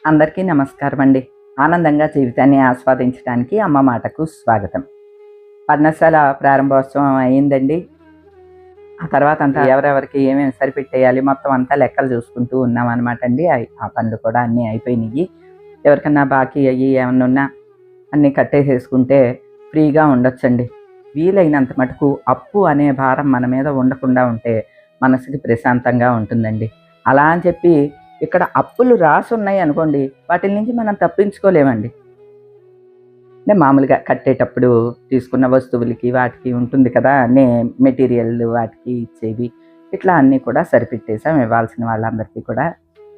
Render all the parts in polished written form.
అందరికీ నమస్కారం అండి. ఆనందంగా జీవితాన్ని ఆస్వాదించడానికి అమ్మ మాటకు స్వాగతం. పర్ణశాల ప్రారంభోత్సవం అయిందండి. ఆ తర్వాత అంతా ఎవరెవరికి ఏమేమి సరిపెట్టేయాలి మొత్తం అంతా లెక్కలు చూసుకుంటూ ఉన్నామనమాట అండి. ఆ పనులు కూడా అన్నీ అయిపోయినాయి. ఎవరికన్నా బాకీ అయ్యి ఏమన్నా ఉన్నా అన్నీ కట్టేసేసుకుంటే ఫ్రీగా ఉండొచ్చండి. వీలైనంత మటుకు అప్పు అనే భారం మన మీద ఉండకుండా ఉంటే మనసుకి ప్రశాంతంగా ఉంటుందండి. అలా అని చెప్పి ఇక్కడ అప్పులు రాసున్నాయి అనుకోండి, వాటిల నుంచి మనం తప్పించుకోలేమండి. అంటే మామూలుగా కట్టేటప్పుడు తీసుకున్న వస్తువులకి వాటికి ఉంటుంది కదా! అన్నీ మెటీరియల్ వాటికి ఇచ్చేవి. ఇట్లా అన్నీ కూడా సరిపెట్టేసాం. ఇవ్వాల్సిన వాళ్ళందరికీ కూడా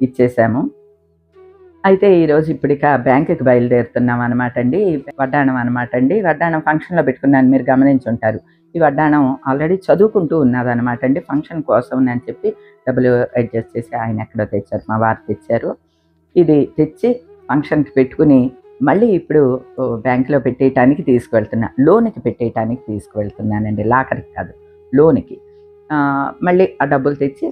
ఇచ్చేసాము. అయితే ఈరోజు ఇప్పుడిక బ్యాంకుకి బయలుదేరుతున్నాం అనమాట అండి. వడ్డాణం అనమాట అండి. వడ్డాణం ఫంక్షన్‌లో పెట్టుకున్నాను, మీరు గమనించుంటారు. ఈ వడ్డాణం ఆల్రెడీ చదువుకుంటూ ఉన్నదనమాట అండి. ఫంక్షన్ కోసం అని చెప్పి డబ్బులు అడ్జస్ట్ చేసి ఆయన ఎక్కడో తెచ్చారు, మా వారు తెచ్చారు. ఇది తెచ్చి ఫంక్షన్‌కి పెట్టుకుని మళ్ళీ ఇప్పుడు బ్యాంక్‌లో పెట్టేయటానికి తీసుకువెళ్తున్నా. లోన్‌కి పెట్టేయటానికి తీసుకువెళ్తున్నానండి. లాకర్‌కి కాదు, లోన్‌కి. మళ్ళీ ఆ డబ్బులు తెచ్చి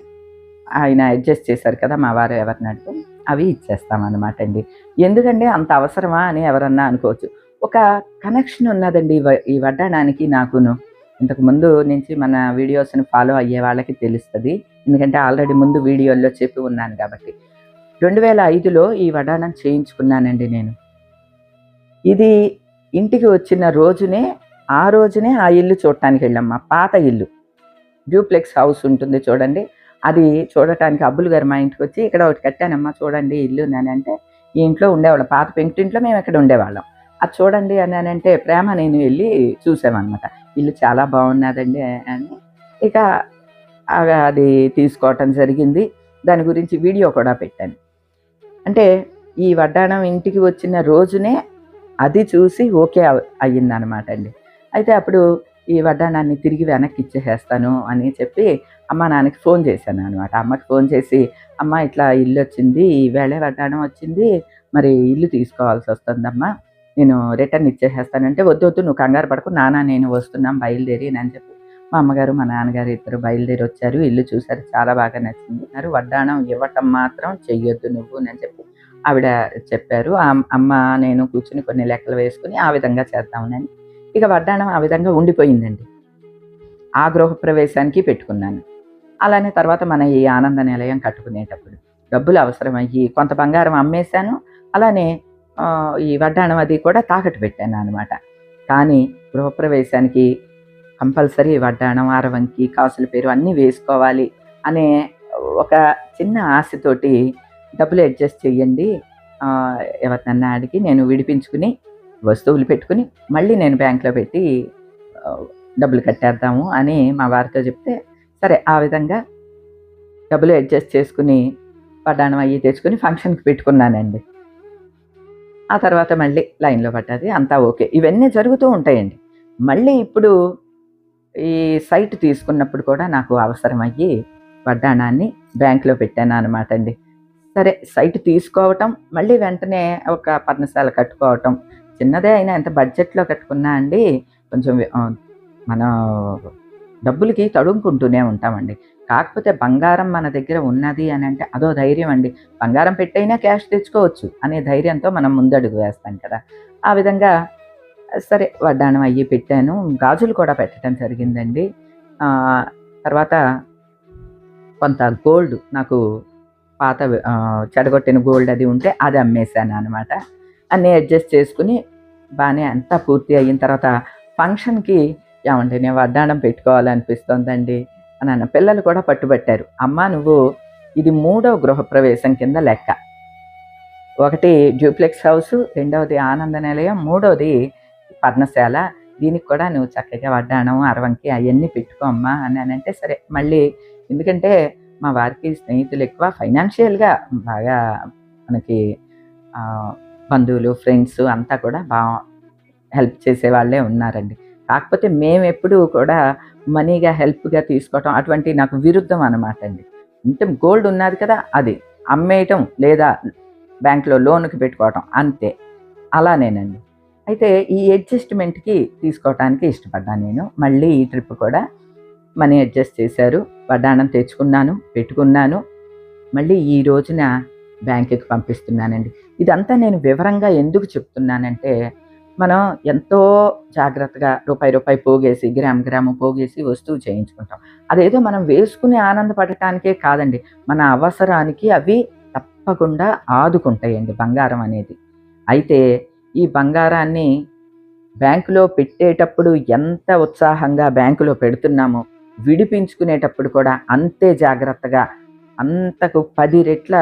ఆయన అడ్జస్ట్ చేశారు కదా మా వారు ఎవరిని అడిగితే, అవి ఇచ్చేస్తామన్నమాట అండి. ఎందుకండి అంత అవసరమా అని ఎవరన్నా అనుకోవచ్చు. ఒక కనెక్షన్ ఉన్నదండి ఈ వడ్డాణానికి నాకును. ఇంతకుముందు నుంచి మన వీడియోస్‌ని ఫాలో అయ్యే వాళ్ళకి తెలుస్తది. ఎందుకంటే ఆల్రెడీ ముందు వీడియోల్లో చెప్పి ఉన్నాను కాబట్టి. 2005లో ఈ వడ్డాణం చేయించుకున్నానండి నేను. ఇది ఇంటికి వచ్చిన రోజునే, ఆ రోజునే ఆ ఇల్లు చూడటానికెళ్ళాం. మా పాత ఇల్లు. డ్యూప్లెక్స్ హౌస్ ఉంటుంది చూడండి. అది చూడటానికి అబ్బులు గారు మా ఇంటికొచ్చి, "ఇక్కడ ఒకటి కట్టానమ్మా చూడండి ఇల్లు" అనంటే, ఈ ఇంట్లో ఉండేవాళ్ళం. పాత పెంకుటింట్లో మేము ఇక్కడ ఉండేవాళ్ళం. అది చూడండి అనంటే ప్రేమ నేను వెళ్ళి చూసామనమాట. ఇల్లు చాలా బాగున్నదండి అని. ఇక అది తీసుకోవటం జరిగింది. దాని గురించి వీడియో కూడా పెట్టాను. అంటే ఈ వడ్డాణం ఇంటికి వచ్చిన రోజునే అది చూసి ఓకే అయ్యిందనమాట అండి. అయితే అప్పుడు ఈ వడ్డాణాన్ని తిరిగి వెనక్కి ఇచ్చేసేస్తాను అని చెప్పి అమ్మ నాన్నకి ఫోన్ చేశాను అనమాట. అమ్మకి ఫోన్ చేసి, "అమ్మ ఇట్లా ఇల్లు వచ్చింది, ఈవేళే వడ్డాణం వచ్చింది, మరి ఇల్లు తీసుకోవాల్సి వస్తుందమ్మా, నేను రిటర్న్ ఇచ్చేసేస్తానంటే." "వద్దు వద్దు, నువ్వు కంగారు పడకు, నాన్న నేను వస్తున్నాం బయలుదేరి" అని చెప్పి మా అమ్మగారు మా నాన్నగారు ఇద్దరు బయలుదేరి వచ్చారు. ఇల్లు చూసారు, చాలా బాగా నచ్చింది. వడ్డాణం ఇవ్వటం మాత్రం చెయ్యొద్దు నువ్వు అని చెప్పి ఆవిడ చెప్పారు. అమ్మ నేను కూర్చుని కొన్ని లెక్కలు వేసుకుని ఆ విధంగా చేద్దామని. ఇక వడ్డాణం ఆ విధంగా ఉండిపోయిందండి. ఆ గృహప్రవేశానికి పెట్టుకున్నాను. అలానే తర్వాత మన ఈ ఆనంద నిలయం కట్టుకునేటప్పుడు డబ్బులు అవసరమయ్యి కొంత బంగారం అమ్మేశాను. అలానే ఈ వడ్డాణం అది కూడా తాకట్టు పెట్టాను అనమాట. కానీ గృహప్రవేశానికి కంపల్సరీ వడ్డాణం, అరవంకి, కాసుల పేరు అన్నీ వేసుకోవాలి అనే ఒక చిన్న ఆశతోటి డబ్బులు అడ్జస్ట్ చెయ్యండి, ఎవరినన్నా అడిగి నేను విడిపించుకుని వస్తువులు పెట్టుకుని మళ్ళీ నేను బ్యాంక్‌లో పెట్టి డబ్బులు కట్టేద్దాము అని మా వారితో చెప్తే, సరే ఆ విధంగా డబ్బులు అడ్జస్ట్ చేసుకుని వడ్డాణం అయ్యి తెచ్చుకొని ఫంక్షన్‌కి పెట్టుకున్నానండి. ఆ తర్వాత మళ్ళీ లైన్‌లో పడ్డది. అంతా ఓకే. ఇవన్నీ జరుగుతూ ఉంటాయండి. మళ్ళీ ఇప్పుడు ఈ సైట్ తీసుకున్నప్పుడు కూడా నాకు అవసరమయ్యి వడ్డాణాన్ని బ్యాంక్‌లో పెట్టాననమాట అండి. సరే సైట్ తీసుకోవటం, మళ్ళీ వెంటనే ఒక పర్ణశాల కట్టుకోవటం. చిన్నదే అయినా ఎంత బడ్జెట్‌లో కట్టుకున్నా అండి, కొంచెం మనం డబ్బులకి తడుముకుంటూనే ఉంటామండి. కాకపోతే బంగారం మన దగ్గర ఉన్నది అనంటే అదో ధైర్యం అండి. బంగారం పెట్టైనా క్యాష్ తెచ్చుకోవచ్చు అనే ధైర్యంతో మనం ముందడుగు వేస్తాం కదా! ఆ విధంగా సరే వడ్డాణం అయ్యి పెట్టాను. గాజులు కూడా పెట్టడం జరిగిందండి. తర్వాత కొంత గోల్డ్ నాకు పాతవి చెడగొట్టిన గోల్డ్ అది ఉంటే అది అమ్మేశాననమాట. అన్నీ అడ్జస్ట్ చేసుకుని బానే అంతా పూర్తి అయిన తర్వాత ఫంక్షన్‌కి, "ఏవండీ నేను వడ్డాణం పెట్టుకోవాలనిపిస్తోందండి" అనన్నా. పిల్లలు కూడా పట్టుబట్టారు. "అమ్మా నువ్వు ఇది మూడో గృహప్రవేశం కింద లెక్క. ఒకటి డ్యూప్లెక్స్ హౌసు, రెండవది ఆనంద నిలయం, మూడోది పర్ణశాల. దీనికి కూడా నువ్వు చక్కగా వడ్డాణం, అరవంకి అయన్నీ పెట్టుకో అమ్మా" అనంటే సరే మళ్ళీ, ఎందుకంటే మా వారికి స్నేహితులు ఎక్కువ, ఫైనాన్షియల్‌గా బాగా మనకి బంధువులు, ఫ్రెండ్స్ అంతా కూడా హెల్ప్ చేసేవాళ్ళే ఉన్నారండి. కాకపోతే మేమెప్పుడూ కూడా మనీగా హెల్ప్‌గా తీసుకోవటం అటువంటివి నాకు విరుద్ధం అనమాట అండి. అంటే గోల్డ్ ఉన్నది కదా, అది అమ్మేయటం లేదా బ్యాంక్‌లో లోన్‌కి పెట్టుకోవటం అంతే. అలానేనండి. అయితే ఈ అడ్జస్ట్‌మెంట్‌కి తీసుకోవటానికి ఇష్టపడ్డాను నేను. మళ్ళీ ఈ ట్రిప్ కూడా మనీ అడ్జస్ట్ చేశారు. వడ్డాణం తెచ్చుకున్నాను, పెట్టుకున్నాను. మళ్ళీ ఈ రోజున బ్యాంకుకి పంపిస్తున్నానండి. ఇదంతా నేను వివరంగా ఎందుకు చెప్తున్నానంటే, మనం ఎంతో జాగ్రత్తగా రూపాయి పోగేసి, గ్రాము పోగేసి వస్తువు చేయించుకుంటాం. అదేదో మనం వేసుకుని ఆనందపడటానికే కాదండి. మన అవసరానికి అవి తప్పకుండా ఆదుకుంటాయండి బంగారం అనేది. అయితే ఈ బంగారాన్ని బ్యాంకులో పెట్టేటప్పుడు ఎంత ఉత్సాహంగా బ్యాంకులో పెడుతున్నామో, విడిపించుకునేటప్పుడు కూడా అంతే జాగ్రత్తగా, అంతకు 10 రెట్ల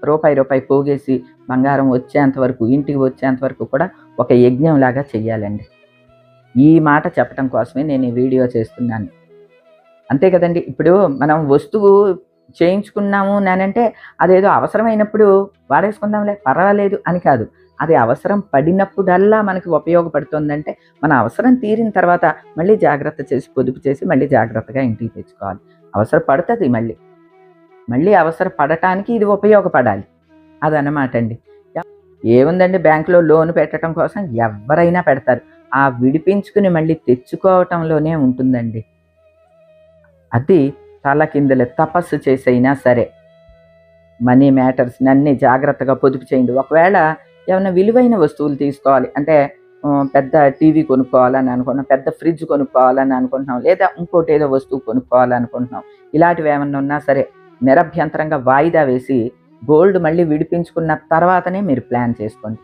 రూపాయి పోగేసి బంగారం వచ్చేంత వరకు, ఇంటికి వచ్చేంత వరకు కూడా ఒక యజ్ఞంలాగా చెయ్యాలండి. ఈ మాట చెప్పటం కోసమే నేను ఈ వీడియో చేస్తున్నాను. అంతే కదండీ! ఇప్పుడు మనం వస్తువు చేయించుకున్నాము అనంటే అదేదో అవసరమైనప్పుడు వాడేసుకుందాంలే పర్వాలేదు అని కాదు. అది అవసరం పడినప్పుడల్లా మనకి ఉపయోగపడుతుందంటే, మన అవసరం తీరిన తర్వాత మళ్ళీ జాగ్రత్త చేసి, పొదుపు చేసి మళ్ళీ జాగ్రత్తగా ఇంటికి తెచ్చుకోవాలి. అవసరం పడతది మళ్ళీ. మళ్ళీ అవసరం పడటానికి ఇది ఉపయోగపడాలి. అదనమాటండి. ఏముందండి బ్యాంకులో లోన్ పెట్టడం కోసం ఎవ్వరైనా పెడతారు. ఆ విడిపించుకుని మళ్ళీ తెచ్చుకోవటంలోనే ఉంటుందండి. అది తలకిందుల తపస్సు చేసైనా సరే, మనీ మ్యాటర్స్‌నన్నీ జాగ్రత్తగా పొదుపు చేయండి. ఒకవేళ ఏమన్నా విలువైన వస్తువులు తీసుకోవాలి అంటే పెద్ద టీవీ కొనుక్కోవాలని అనుకుంటున్నాం, పెద్ద ఫ్రిడ్జ్ కొనుక్కోవాలని అనుకుంటున్నాం, లేదా ఇంకోటేదో వస్తువు కొనుక్కోవాలనుకుంటున్నాం. ఇలాంటివేమన్నా ఉన్నా సరే నిరభ్యంతరంగా వాయిదా వేసి గోల్డ్ మళ్ళీ విడిపించుకున్న తర్వాతనే మీరు ప్లాన్ చేసుకోండి.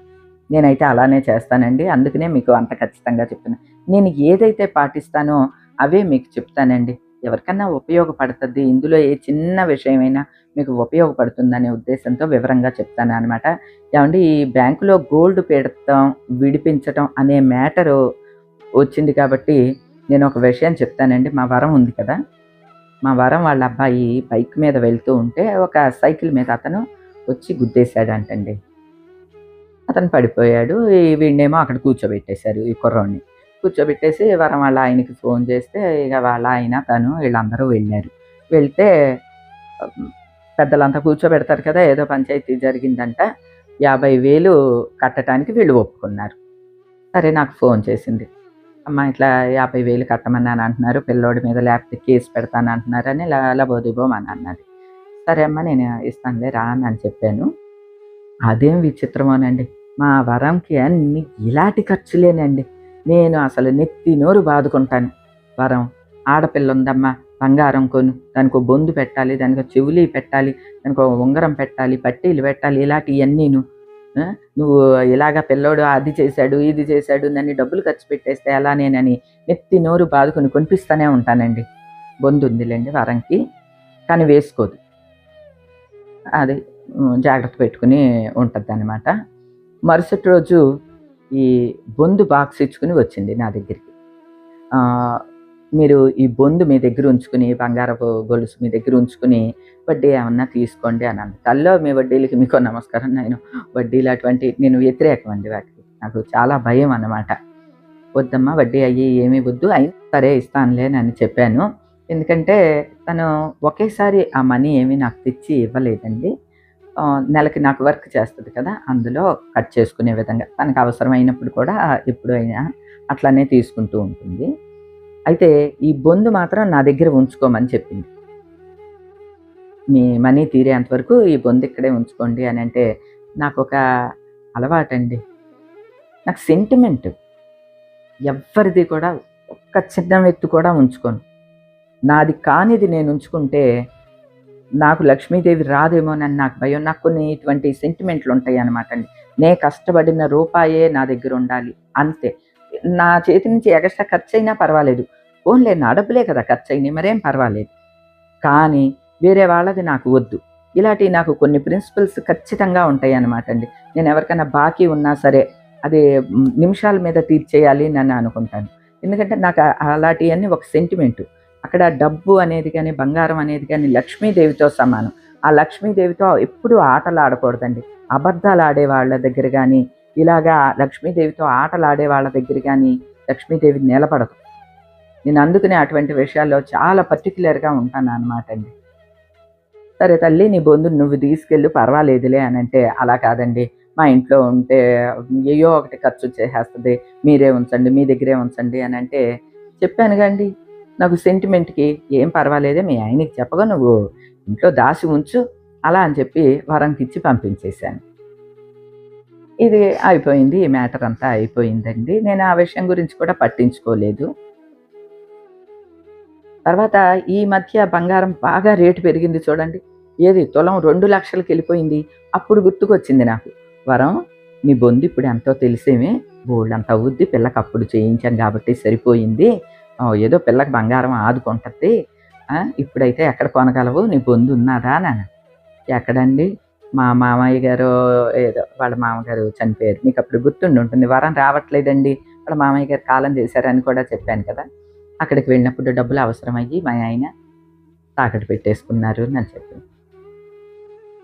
నేనైతే అలానే చేస్తానండి. అందుకనే మీకు అంత ఖచ్చితంగా చెప్తున్నా. నేను ఏదైతే పాటిస్తానో అవే మీకు చెప్తానండి. ఎవరికన్నా ఉపయోగపడుతుంది. ఇందులో ఏ చిన్న విషయమైనా మీకు ఉపయోగపడుతుందనే ఉద్దేశంతో వివరంగా చెప్తాననమాట. ఏవండీ ఈ బ్యాంకులో గోల్డ్ పెడతాం, విడిపించటం అనే మ్యాటరు వచ్చింది కాబట్టి నేను ఒక విషయం చెప్తానండి. మా వరం ఉంది కదా! మా వరం వాళ్ళ అబ్బాయి బైక్ మీద వెళ్తూ ఉంటే ఒక సైకిల్ మీద అతను వచ్చి గుద్దేశాడంటండి. అతను పడిపోయాడు. వీడినేమో అక్కడ కూర్చోబెట్టేశారు ఈ కుర్రోడిని. కూర్చోబెట్టేసి వరం వాళ్ళ ఆయనకి ఫోన్ చేస్తే ఇక వాళ్ళ ఆయన, తను వీళ్ళందరూ వెళ్ళారు. వెళ్తే పెద్దలంతా కూర్చోబెడతారు కదా! ఏదో పంచాయతీ జరిగిందంట. 50,000 కట్టటానికి వీళ్ళు ఒప్పుకున్నారు. సరే నాకు ఫోన్ చేసింది. అమ్మ ఇట్లా 50,000 కట్టమన్నాను అంటున్నారు. పిల్లోడి మీద లేకపోతే కేసు పెడతానంటున్నారని లబోదిబోమని అన్నది. సరే అమ్మ నేను ఇస్తానులే రా అని చెప్పాను. అదేం విచిత్రమోనండి. మా వరంకి అన్ని ఇలాంటి ఖర్చులేనండి. నేను అసలు నెత్తి నోరు బాదుకుంటాను. వరం ఆడపిల్ల ఉందమ్మా, బంగారం కొను, దానికో బొందు పెట్టాలి, దానికో చెవులి పెట్టాలి, దానికో ఉంగరం పెట్టాలి, పట్టీలు పెట్టాలి, ఇలాంటియన్నీను. నువ్వు ఇలాగ పిల్లోడు అది చేశాడు, ఇది చేశాడు, నన్ను డబ్బులు ఖర్చు పెట్టేస్తే ఎలా నేనని నెత్తి నోరు బాదుకొని కొనిపిస్తూనే ఉంటానండి. బొందు ఉందిలేండి వరంకి, కానీ వేసుకోదు. అది జాగ్రత్త పెట్టుకుని ఉంటదనమాట. మరుసటి రోజు ఈ బొందు బాక్స్ ఇచ్చుకుని వచ్చింది నా దగ్గరికి. మీరు ఈ బొందు మీ దగ్గర ఉంచుకుని, బంగారపు గొలుసు మీ దగ్గర ఉంచుకుని వడ్డీ ఏమన్నా తీసుకోండి అని అంది. తల్లో మీ వడ్డీలకి మీకో నమస్కారం. నేను వడ్డీలు అటువంటి నేను వ్యతిరేకం అండి వాటికి. నాకు చాలా భయం అన్నమాట. వద్దమ్మా వడ్డీ అయ్యి ఏమీ వద్దు, అయినా సరే ఇస్తానులే అని చెప్పాను. ఎందుకంటే తను ఒకేసారి ఆ మనీ ఏమీ నాకు తెచ్చి ఇవ్వలేదండి. నెలకి నాకు వర్క్ చేస్తుంది కదా! అందులో కట్ చేసుకునే విధంగా తనకు అవసరమైనప్పుడు కూడా ఎప్పుడు అయినా అట్లనే తీసుకుంటూ ఉంటుంది. అయితే ఈ బొందు మాత్రం నా దగ్గర ఉంచుకోమని చెప్పింది. మీ మనీ తీరేంత వరకు ఈ బొందు ఇక్కడే ఉంచుకోండి అని అంటే, నాకొక అలవాటండి. నాకు సెంటిమెంట్. ఎవ్వరిది కూడా ఒక్క చిన్న వ్యక్తి కూడా ఉంచుకోను. నాది కానిది నేను ఉంచుకుంటే నాకు లక్ష్మీదేవి రాదేమోనని నాకు భయం. నాకు కొన్ని ఇటువంటి సెంటిమెంట్లు ఉంటాయి అన్నమాట అండి. నే కష్టపడిన రూపాయే నా దగ్గర ఉండాలి అంతే. నా చేతి నుంచి ఎక్స్ట్రా ఖర్చయినా పర్వాలేదు. పోన్లే నా డబ్బులే కదా ఖర్చయినాయి, మరేం పర్వాలేదు. కానీ వేరే వాళ్ళది నాకు వద్దు. ఇలాంటివి నాకు కొన్ని ప్రిన్సిపల్స్ ఖచ్చితంగా ఉంటాయి అన్నమాట అండి. నేను ఎవరికైనా బాకీ ఉన్నా సరే అది నిమిషాల మీద తీర్చేయాలి అని అనుకుంటాను. ఎందుకంటే నాకు అలాంటివన్నీ ఒక సెంటిమెంటు. అక్కడ డబ్బు అనేది కానీ, బంగారం అనేది కానీ లక్ష్మీదేవితో సమానం. ఆ లక్ష్మీదేవితో ఎప్పుడూ ఆటలు ఆడకూడదండి. అబద్ధాలు ఆడే వాళ్ళ దగ్గర కానీ, ఇలాగా లక్ష్మీదేవితో ఆటలు ఆడే వాళ్ళ దగ్గర కానీ లక్ష్మీదేవి నిలబడదు. నేను అందుకనే అటువంటి విషయాల్లో చాలా పర్టిక్యులర్‌గా ఉంటానన్నమాట అండి. సరే తల్లి నీ బొందును నువ్వు తీసుకెళ్ళు పర్వాలేదులే అనంటే, అలా కాదండి మా ఇంట్లో ఉంటే ఏయో ఒకటి ఖర్చు చేసేస్తది. మీరే ఉంచండి, మీ దగ్గరే ఉంచండి అనంటే, చెప్పాను గాండి నాకు సెంటిమెంట్‌కి ఏం పర్వాలేదే మీ ఆయనకి చెప్పగా నువ్వు ఇంట్లో దాసి ఉంచు. అలా అని చెప్పి వరంకి ఇచ్చి పంపించేశాను. ఇది అయిపోయింది. ఈ మ్యాటర్ అంతా అయిపోయిందండి. నేను ఆ విషయం గురించి కూడా పట్టించుకోలేదు. తర్వాత ఈ మధ్య బంగారం బాగా రేటు పెరిగింది చూడండి. ఏది తులం 2,00,000కి వెళ్ళిపోయింది. అప్పుడు గుర్తుకొచ్చింది నాకు. వరం, నీ బొందు ఇప్పుడు ఎంతో తెలిసేమి, బోలెడంత అవుద్ది. పిల్లకి అప్పుడు చేయించాం కాబట్టి సరిపోయింది. ఏదో పిల్లకి బంగారం ఆదుకుంటుంది. ఇప్పుడైతే ఎక్కడ కొనగలవు, నీ బొందు ఉన్నదా అని. ఎక్కడండి, మా మామయ్య గారు ఏదో వాళ్ళ మామగారు చనిపోయారు. మీకు అప్పుడు గుర్తుండి ఉంటుంది. వరం రావట్లేదండి, వాళ్ళ మామయ్య గారు కాలం చేశారని కూడా చెప్పాను కదా. అక్కడికి వెళ్ళినప్పుడు డబ్బులు అవసరమయ్యి మా ఆయన తాకట్టు పెట్టేసుకున్నారు అని చెప్పింది.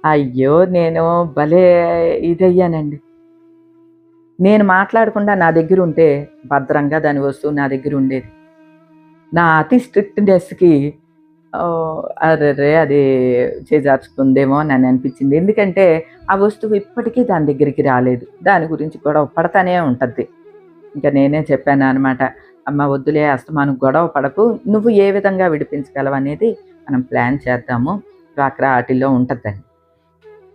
అయ్యో, నేను భలే ఇదయ్యానండి. నేను మాట్లాడకుండా నా దగ్గర ఉంటే భద్రంగా దాని వస్తువు నా దగ్గర ఉండేది. నా అతి స్ట్రిక్ట్నెస్కి అరే అది చేజార్చుకుందేమో అని అనిపించింది. ఎందుకంటే ఆ వస్తువు ఇప్పటికీ దాని దగ్గరికి రాలేదు. దాని గురించి గొడవ పడతానే ఉంటుంది. ఇంకా నేనే చెప్పాను అనమాట, అమ్మ వద్దులే, అస్తమానం గొడవ పడకు, నువ్వు ఏ విధంగా విడిపించగలవు అనేది మనం ప్లాన్ చేద్దాము. డ్వాక్రా వాటిల్లో ఉంటుందండి.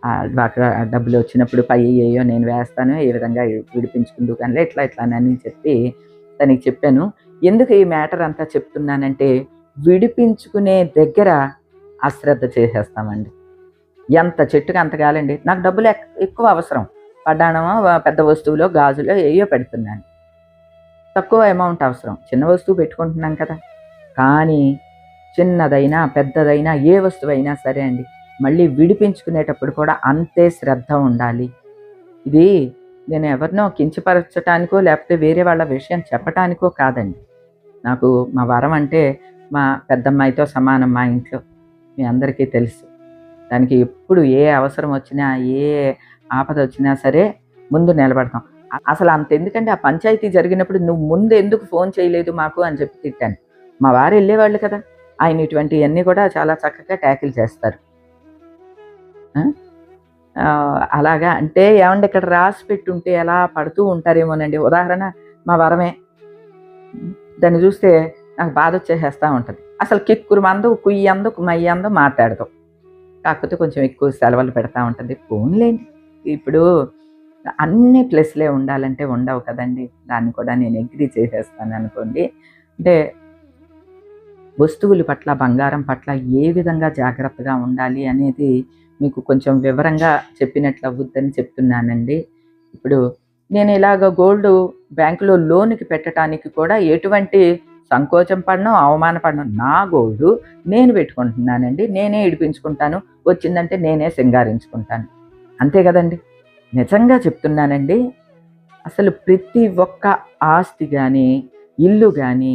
ఆ డ్వాక్రా డబ్బులు వచ్చినప్పుడు పై అయ్యో నేను వేస్తాను, ఏ విధంగా విడిపించుకుంటూ కానీ ఇట్లా అని చెప్పి తనకి చెప్పాను. ఎందుకు ఈ మ్యాటర్ అంతా చెప్తున్నానంటే, విడిపించుకునే దగ్గర అశ్రద్ధ చేసేస్తామండి. ఎంత చెట్టుకి అంత కాలండి. నాకు డబ్బులు ఎక్కువ అవసరం, పడ్డానమో పెద్ద వస్తువులో గాజులో ఏయో పెడుతున్నాను. తక్కువ అమౌంట్ అవసరం, చిన్న వస్తువు పెట్టుకుంటున్నాం కదా. కానీ చిన్నదైనా పెద్దదైనా ఏ వస్తువు అయినా సరే అండి, మళ్ళీ విడిపించుకునేటప్పుడు కూడా అంతే శ్రద్ధ ఉండాలి. ఇది నేను ఎవరినో కించపరచటానికో లేకపోతే వేరే వాళ్ళ విషయం చెప్పటానికో కాదండి. నాకు మా వరం అంటే మా పెద్దమ్మాయితో సమానం మా ఇంట్లో, మీ అందరికీ తెలుసు. దానికి ఎప్పుడు ఏ అవసరం వచ్చినా ఏ ఆపద వచ్చినా సరే ముందు నిలబడతాం. అసలు అంత ఎందుకంటే ఆ పంచాయతీ జరిగినప్పుడు నువ్వు ముందు ఎందుకు ఫోన్ చేయలేదు మాకు అని చెప్పి తిట్టాను. మా వారు వెళ్ళేవాళ్ళు కదా, ఆయన ఇటువంటివన్నీ కూడా చాలా చక్కగా ట్యాకిల్ చేస్తారు. అలాగా అంటే ఏమంటే ఇక్కడ రాసి పెట్టుంటే ఎలా పడుతూ ఉంటారేమోనండి. ఉదాహరణ మా వరమే, దాన్ని చూస్తే నాకు బాధ వచ్చేసేస్తూ ఉంటుంది. అసలు కిక్కురు మందు కుయ్యందు మయ్యందు మాట్లాడదు. కాకపోతే కొంచెం ఎక్కువ సెలవులు పెడతా ఉంటుంది. ఫోన్లేండి, ఇప్పుడు అన్ని ప్లస్లే ఉండాలంటే ఉండవు కదండి. దాన్ని కూడా నేను అగ్రీ చేసేస్తాను అనుకోండి. అంటే వస్తువుల పట్ల, బంగారం పట్ల ఏ విధంగా జాగ్రత్తగా ఉండాలి అనేది మీకు కొంచెం వివరంగా చెప్పినట్లు అవుద్దని చెప్తున్నానండి. ఇప్పుడు నేను ఇలాగ గోల్డ్ బ్యాంకులో లోన్కి పెట్టడానికి కూడా ఎటువంటి సంకోచం పడను, అవమానపడను. నా గోల్డ్ నేను పెట్టుకుంటున్నానండి, నేనే ఇడిపించుకుంటాను, వచ్చిందంటే నేనే సింగారించుకుంటాను. అంతే కదండి. నిజంగా చెప్తున్నానండి. అసలు ప్రతి ఒక్క ఆస్తి కానీ, ఇల్లు కానీ,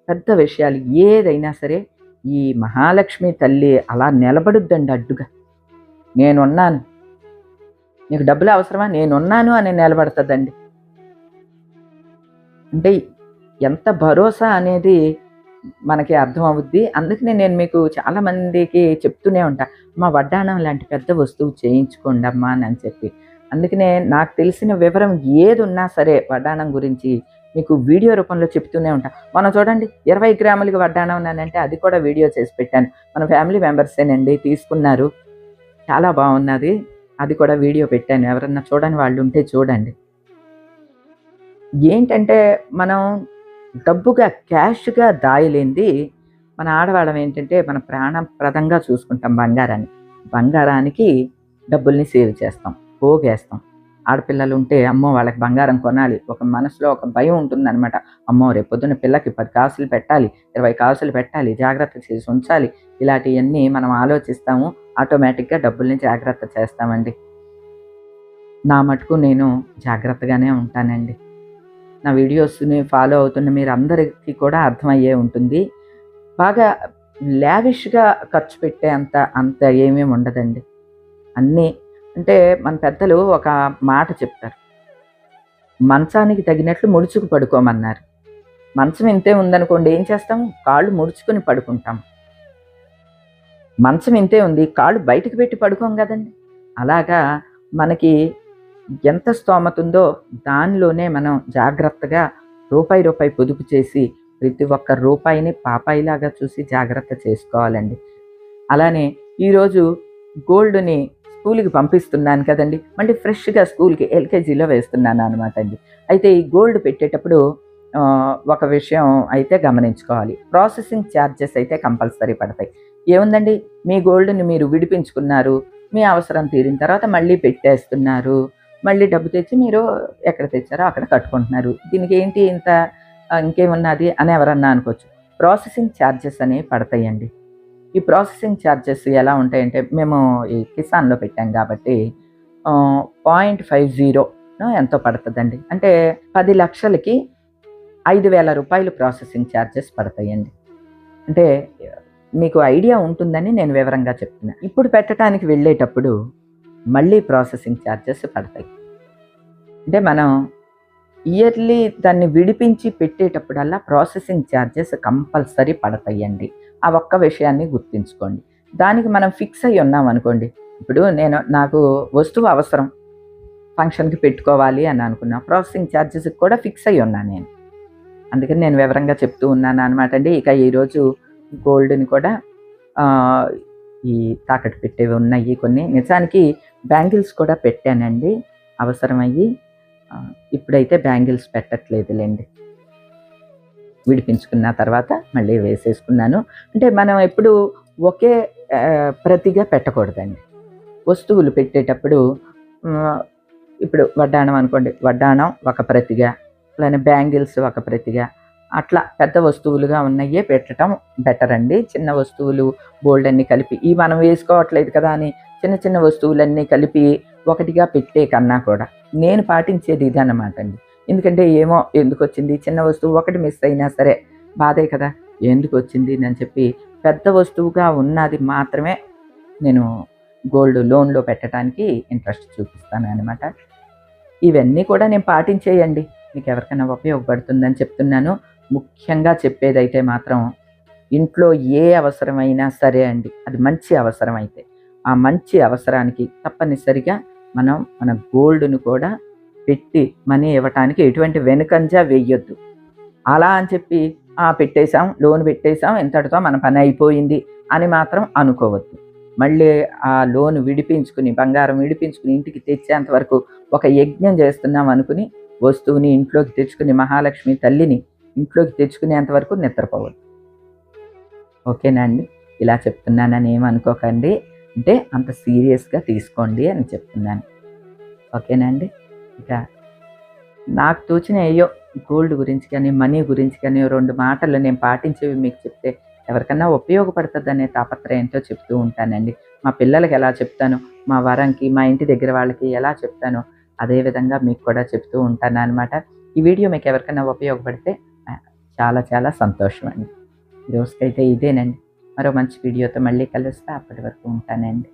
పెద్ద విషయాలు ఏదైనా సరే ఈ మహాలక్ష్మి తల్లి అలా నిలబడుద్దండి అడ్డుగా. నేనున్నాను, నీకు డబ్బులు అవసరమా, నేనున్నాను అని నిలబడుతుందండి. అంటే ఎంత భరోసా అనేది మనకి అర్థం అవుద్ది. అందుకనే నేను మీకు చాలామందికి చెప్తూనే ఉంటా, మా వడ్డాణం లాంటి పెద్ద వస్తువు చేయించుకోండి అమ్మా అని చెప్పి. అందుకనే నాకు తెలిసిన వివరం ఏది ఉన్నా సరే వడ్డాణం గురించి మీకు వీడియో రూపంలో చెప్తూనే ఉంటా. మనం చూడండి 20 గ్రాములకి వడ్డాణం అంటే అది కూడా వీడియో చేసి పెట్టాను. మన ఫ్యామిలీ మెంబర్సేనండి తీసుకున్నారు, చాలా బాగున్నది. అది కూడా వీడియో పెట్టాను, ఎవరన్నా చూడని వాళ్ళు ఉంటే చూడండి. ఏంటంటే మనం డబ్బుగా క్యాష్గా దాయలేంది. మన ఆడవాళ్ళం ఏంటంటే మన ప్రాణప్రదంగా చూసుకుంటాం బంగారాన్ని. బంగారానికి డబ్బుల్ని సేవ్ చేస్తాం, పోగేస్తాం. ఆడపిల్లలు ఉంటే అమ్మో వాళ్ళకి బంగారం కొనాలి, ఒక మనసులో ఒక భయం ఉంటుందన్నమాట. అమ్మో రేపొద్దున పిల్లకి 10 కాసులు పెట్టాలి, 20 కాసులు పెట్టాలి, జాగ్రత్త చేసి ఉంచాలి. ఇలాంటివన్నీ మనం ఆలోచిస్తాము, ఆటోమేటిక్గా డబ్బుల్ని జాగ్రత్త చేస్తామండి. నా మటుకు నేను జాగ్రత్తగానే ఉంటానండి. నా వీడియోస్ని ఫాలో అవుతున్న మీరు అందరికీ కూడా అర్థమయ్యే ఉంటుంది. బాగా లావిష్గా ఖర్చు పెట్టే అంత ఏమేమి ఉండదండి. అన్నీ అంటే మన పెద్దలు ఒక మాట చెప్తారు, మంచానికి తగినట్లు ముడుచుకు పడుకోమన్నారు. మంచం ఇంతే ఉందనుకోండి ఏం చేస్తాము, కాళ్ళు ముడుచుకొని పడుకుంటాం. మంచం ఇంతే ఉంది, కాళ్ళు బయటకు పెట్టి పడుకోం కదండి. అలాగా మనకి ఎంత స్తోమత ఉందో దానిలోనే మనం జాగ్రత్తగా రూపాయి పొదుపు చేసి ప్రతి ఒక్క రూపాయిని పాపాయిలాగా చూసి జాగ్రత్త చేసుకోవాలండి. అలానే ఈరోజు గోల్డ్‌ని స్కూల్‌కి పంపిస్తున్నాను కదండీ! మళ్ళీ ఫ్రెష్‌గా స్కూల్‌కి ఎల్‌కేజీలో వేస్తున్నాను అనమాట అండి. అయితే ఈ గోల్డ్ పెట్టేటప్పుడు ఒక విషయం అయితే గమనించుకోవాలి. ప్రాసెసింగ్ చార్జెస్ అయితే కంపల్సరీ పడతాయి. ఏముందండి, మీ గోల్డ్‌ని మీరు విడిపించుకున్నారు. మీ అవసరం తీరిన తర్వాత మళ్ళీ పెట్టేస్తున్నారు. మళ్ళీ డబ్బు తెచ్చి మీరు ఎక్కడ తెచ్చారో అక్కడ కట్టుకుంటున్నారు. దీనికి ఏంటి ఇంత ఇంకేమున్నది అని ఎవరన్నా అనుకోవచ్చు. ప్రాసెసింగ్ చార్జెస్ అనేవి పడతాయండి. ఈ ప్రాసెసింగ్ చార్జెస్ ఎలా ఉంటాయంటే, మేము ఈ కిసాన్‌లో పెట్టాం కాబట్టి 0.50 ఎంతో పడతదండి. అంటే 10,00,000కి రూ. 5,000 ప్రాసెసింగ్ చార్జెస్ పడతాయండి. అంటే మీకు ఐడియా ఉంటుందని నేను వివరంగా చెప్తున్నా. ఇప్పుడు పెట్టటానికి వెళ్ళేటప్పుడు మళ్ళీ ప్రాసెసింగ్ చార్జెస్ పడతాయి. అంటే మనం ఇయర్లీ దాన్ని విడిపించి పెట్టేటప్పుడల్లా ప్రాసెసింగ్ చార్జెస్ కంపల్సరీ పడతాయండి. ఆ ఒక్క విషయాన్ని గుర్తుంచుకోండి. దానికి మనం ఫిక్స్ అయ్యి ఉన్నామనుకోండి. ఇప్పుడు నాకు వస్తువు అవసరం. ఫంక్షన్‌కి పెట్టుకోవాలి అని అనుకున్నా. ప్రాసెసింగ్ చార్జెస్‌కి కూడా ఫిక్స్ అయ్యి ఉన్నా నేను. అందుకని నేను వివరంగా చెప్తూ ఉన్నాననమాట అండి. ఇక ఈరోజు గోల్డ్‌ని కూడా ఆహ్, ఈ తాకట్టు పెట్టేవి ఉన్నాయి కొన్ని. నిజానికి బ్యాంగిల్స్ కూడా పెట్టానండి అవసరమయ్యి. ఇప్పుడైతే బ్యాంగిల్స్ పెట్టట్లేదులెండి. విడిపించుకున్న తర్వాత మళ్ళీ వేసేసుకున్నాను. అంటే మనం ఎప్పుడూ ఒకే ప్రతిగా పెట్టకూడదండి. వస్తువులు పెట్టేటప్పుడు హ్మ్, ఇప్పుడు వడ్డాణం అనుకోండి. వడ్డాణం ఒక ప్రతిగా, అలానే బ్యాంగిల్స్ ఒక ప్రతిగా, అట్లా పెద్ద వస్తువులుగా ఉన్నయ్యే పెట్టటం బెటరండి. చిన్న వస్తువులు బోలెడన్ని కలిపి ఇవి మనం వేసుకోవట్లేదు కదా అని చిన్న చిన్న వస్తువులన్నీ కలిపి ఒకటిగా పెట్టే కన్నా కూడా నేను పాటించేది ఇదన్నమాట అండి. ఎందుకంటే ఏమో ఎందుకొచ్చింది చిన్న వస్తువు ఒకటి మిస్ అయినా సరే బాధే కదా! ఎందుకొచ్చింది అని చెప్పి పెద్ద వస్తువుగా ఉన్నది మాత్రమే నేను గోల్డ్ లోన్‌లో పెట్టడానికి ఇంట్రెస్ట్ చూపిస్తాననమాట. ఇవన్నీ కూడా నేను పాటించేయండి. మీకెవరికైనా ఉపయోగపడుతుందని చెప్తున్నాను. ముఖ్యంగా చెప్పేదైతే మాత్రం ఇంట్లో ఏ అవసరమైనా సరే అండి. అది మంచి అవసరమైతే, ఆ మంచి అవసరానికి తప్పనిసరిగా మనం మన గోల్డ్‌ను కూడా పెట్టి మనీ ఇవ్వటానికి ఎటువంటి వెనుకంజ వెయ్యొద్దు. అలా అని చెప్పి పెట్టేసాం, లోన్ పెట్టేసాం, ఇంతటితో మన పని అయిపోయింది అని మాత్రం అనుకోవద్దు. మళ్ళీ ఆ లోన్ విడిపించుకుని, బంగారం విడిపించుకుని ఇంటికి తెచ్చేంత వరకు ఒక యజ్ఞం చేస్తున్నాం అనుకుని, వస్తువుని ఇంట్లోకి తెచ్చుకుని మహాలక్ష్మి తల్లిని ఇంట్లోకి తెచ్చుకునేంత వరకు నిద్రపోవద్దు. ఓకేనా అండి? ఇలా చెప్తున్నానని ఏమనుకోకండి. అంటే అంత సీరియస్‌గా తీసుకోండి అని చెప్తున్నాను. ఓకేనా అండి? ఇక నాకు తోచిన ఏయో గోల్డ్ గురించి కానీ, మనీ గురించి కానీ 2 మాటలు నేను పాటించేవి మీకు చెప్తే ఎవరికన్నా ఉపయోగపడతదనే తాపత్రయంతో చెప్తూ ఉంటానండి. మా పిల్లలకి ఎలా చెప్తానో, మా వరంకి, మా ఇంటి దగ్గర వాళ్ళకి ఎలా చెప్తానో అదే విధంగా మీకు కూడా చెప్తూ ఉంటాననమాట. ఈ వీడియో మీకు ఎవరికన్నా ఉపయోగపడితే చాలా చాలా సంతోషం అండి. ఈ రోజుకైతే ఇదేనండి. మరో మంచి వీడియోతో మళ్ళీ కలుస్తా. అప్పటి వరకు ఉంటానండి.